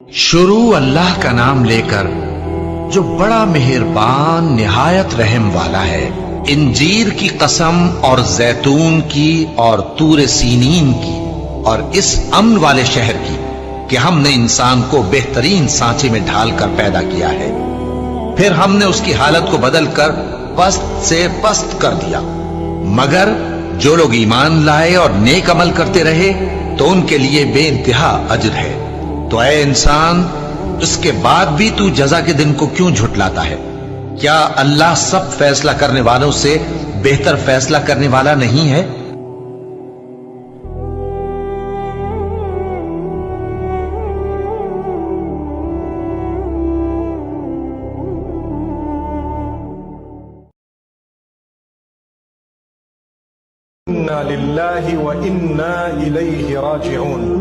शुरू अल्लाह का नाम लेकर जो बड़ा मेहरबान निहायत रहम वाला है। इंजीर की कसम और जैतून की और तूर सीनीन की और इस अमन वाले शहर की कि हमने इंसान को बेहतरीन सांचे में ढालकर पैदा किया है, फिर हमने उसकी हालत को बदलकर पस्त से पस्त कर दिया। मगर जो लोग ईमान लाए और नेक अमल करते रहे तो उनके लिए बेइंतहा अजर है। तो ऐ इंसान, इसके बाद भी तू जजा के दिन को क्यों झुटलाता है? क्या अल्लाह सब फैसला करने वालों से बेहतर फैसला करने वाला नहीं है? इन्ना लिल्लाहि व इन्ना इलैहि राजिऊन।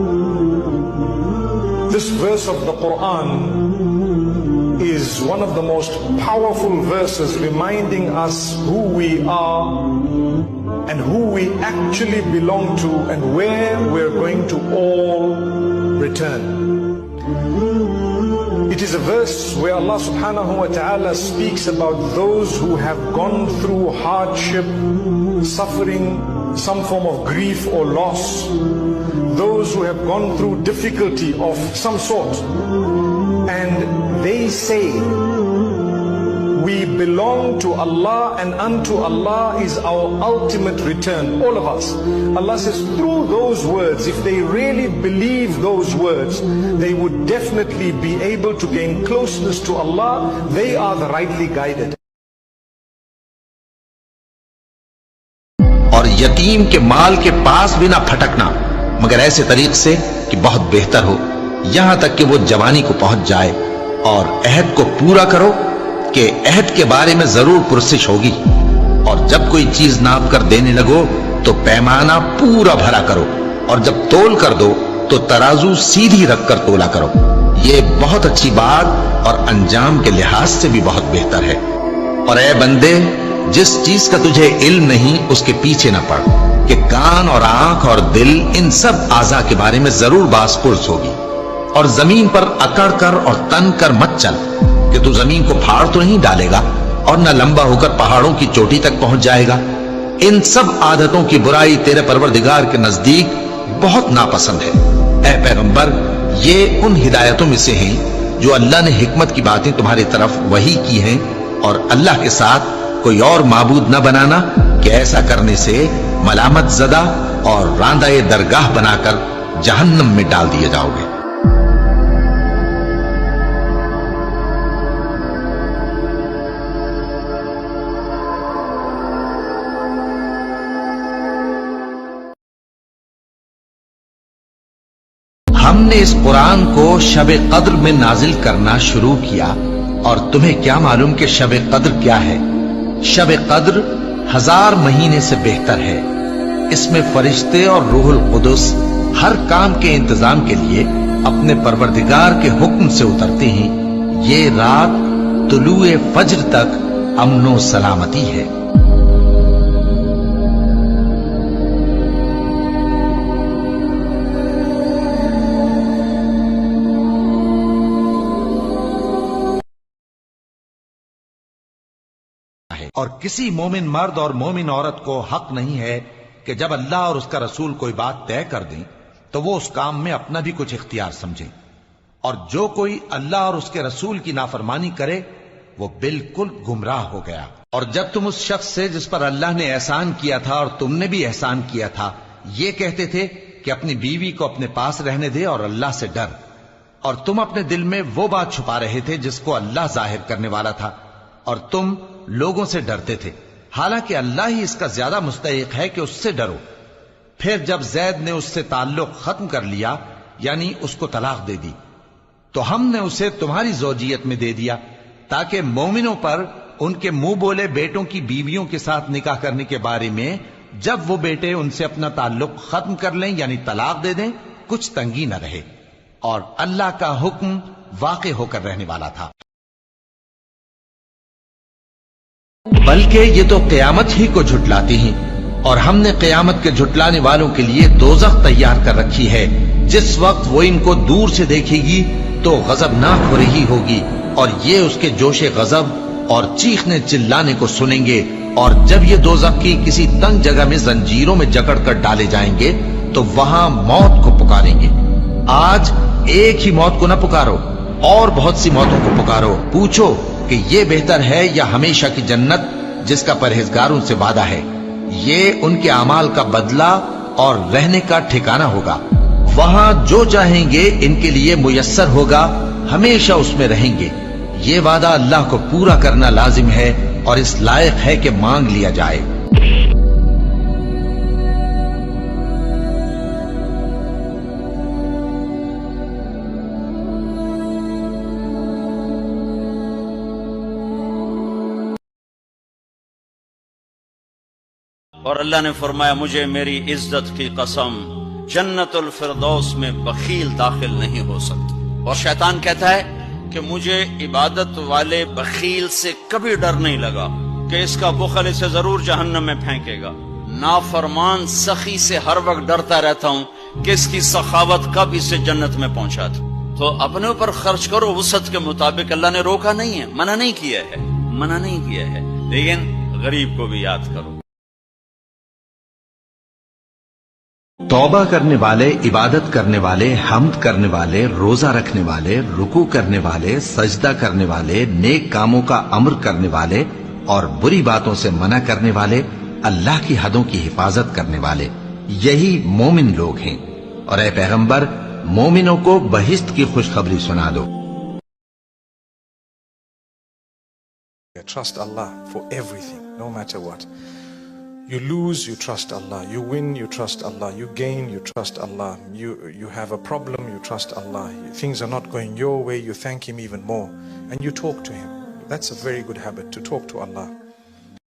This verse of the Quran is one of the most powerful verses reminding us who we are and who we actually belong to and where we're going to all return. It is a verse where Allah subhanahu wa ta'ala speaks about those who have gone through hardship, suffering, some form of grief or loss, those who have gone through difficulty of some sort, and they say, we belong to Allah and unto Allah is our ultimate return, all of us. Allah says through those words, if they really believe those words, they would definitely be able to gain closeness to Allah. They are the rightly guided. और यतीम के माल के पास भी ना फटकना, मगर ऐसे तरीक से कि बहुत बेहतर हो, यहां तक कि वो जवानी को पहुंच जाए। और अहद को पूरा करो कि अहद के बारे में जरूर पुरसिश होगी। और जब कोई चीज नाप कर देने लगो तो पैमाना पूरा भरा करो, और जब तोल कर दो तो तराजू सीधी रखकर तोला करो। ये बहुत अच्छी बात और अंजाम के लिहाज से भी बहुत बेहतर है। और ऐ बंदे, जिस चीज का तुझे इल्म नहीं उसके पीछे न पड़, कि कान और आंख और दिल इन सब आज़ा के बारे में जरूर बास पुरस होगी। और जमीन पर अकड़ कर और तन कर मत चल कि तू जमीन को फाड़ तो नहीं डालेगा और न लंबा होकर पहाड़ों की चोटी तक पहुंच जाएगा। इन सब आदतों की बुराई तेरे परवरदिगार के नजदीक बहुत नापसंद है। ऐ पैगंबर, ये उन हिदायतों में से हैं जो अल्लाह ने हिकमत की बातें तुम्हारी तरफ वही की हैं, और अल्लाह के साथ कोई और माबूद न बनाना कि ऐसा करने से मलामत ज़दा और रांदाए दरगाह बनाकर जहन्नम में डाल दिए जाओगे। हमने इस कुरान को शब कद्र में नाजिल करना शुरू किया, और तुम्हें क्या मालूम कि शब कद्र क्या है? शब कद्र 1000 महीने से बेहतर है। इसमें फरिश्ते और रूहुल कुदुस हर काम के इंतजाम के लिए अपने परवरदिगार के हुक्म से उतरते हैं। ये रात तुलुए फज्र तक अमनो सलामती है। और किसी मोमिन मर्द और मोमिन औरत को हक नहीं है कि जब अल्लाह और उसका रसूल कोई बात तय कर दें तो वो उस काम में अपना भी कुछ इख्तियार समझे। और जो कोई अल्लाह और उसके रसूल की नाफरमानी करे वो बिल्कुल गुमराह हो गया। और जब तुम उस शख्स से जिस पर अल्लाह ने एहसान किया था और तुमने भी एहसान किया था ये कहते थे कि अपनी बीवी को अपने पास रहने दे और अल्लाह से डर, और तुम अपने दिल में वो बात छुपा रहे थे जिसको अल्लाह जाहिर करने वाला था, और तुम लोगों से डरते थे, हालांकि अल्लाह ही इसका ज्यादा मुस्तहिक है कि उससे डरो। फिर जब जैद ने उससे ताल्लुक खत्म कर लिया, यानी उसको तलाक दे दी, तो हमने उसे तुम्हारी ज़ौजियत में दे दिया ताकि मोमिनों पर उनके मुंह बोले बेटों की बीवियों के साथ निकाह करने के बारे में जब वो बेटे उनसे अपना ताल्लुक खत्म कर लें यानी तलाक दे दें, कुछ तंगी न रहे। और अल्लाह का हुक्म वाक़े होकर रहने वाला था। बल्कि ये तो क़यामत ही को झुटलाती हैं اور ہم نے قیامت کے جھٹلانے والوں کے لیے دوزخ تیار کر رکھی ہے، جس وقت وہ ان کو دور سے دیکھے گی تو غضبناک ہو رہی ہوگی، اور یہ اس کے جوش غضب اور چیخنے چلانے کو سنیں گے، اور جب یہ دوزخ کی کسی تنگ جگہ میں زنجیروں میں جکڑ کر ڈالے جائیں گے تو وہاں موت کو پکاریں گے۔ آج ایک ہی موت کو نہ پکارو، اور بہت سی موتوں کو پکارو، پوچھو کہ یہ بہتر ہے یا ہمیشہ کی جنت جس کا پرہیزگاروں سے وعدہ ہے۔ یہ ان کے اعمال کا بدلہ اور رہنے کا ٹھکانہ ہوگا، وہاں جو چاہیں گے ان کے لیے میسر ہوگا، ہمیشہ اس میں رہیں گے۔ یہ وعدہ اللہ کو پورا کرنا لازم ہے اور اس لائق ہے کہ مانگ لیا جائے۔ اور اللہ نے فرمایا مجھے میری عزت کی قسم جنت الفردوس میں بخیل داخل نہیں ہو سکتا۔ اور شیطان کہتا ہے کہ مجھے عبادت والے بخیل سے کبھی ڈر نہیں لگا کہ اس کا بخل اسے ضرور جہنم میں پھینکے گا۔ نافرمان سخی سے ہر وقت ڈرتا رہتا ہوں کہ اس کی سخاوت کب اسے جنت میں پہنچا دے۔ تو اپنے اوپر خرچ کرو وسعت کے مطابق، اللہ نے روکا نہیں ہے، منع نہیں کیا ہے، لیکن غریب کو بھی یاد کرو۔ توبہ کرنے والے، عبادت کرنے والے، حمد کرنے والے، روزہ رکھنے والے، رکوع کرنے والے، سجدہ کرنے والے، نیک کاموں کا امر کرنے والے اور بری باتوں سے منع کرنے والے، اللہ کی حدوں کی حفاظت کرنے والے، یہی مومن لوگ ہیں۔ اور اے پیغمبر، مومنوں کو بہشت کی خوشخبری سنا دو۔ Trust Allah for everything, no matter what. You lose, you trust Allah. You win, you trust Allah. You gain, you trust Allah. You have a problem, you trust Allah. Things are not going your way, you thank Him even more. And you talk to Him. That's a very good habit, to talk to Allah.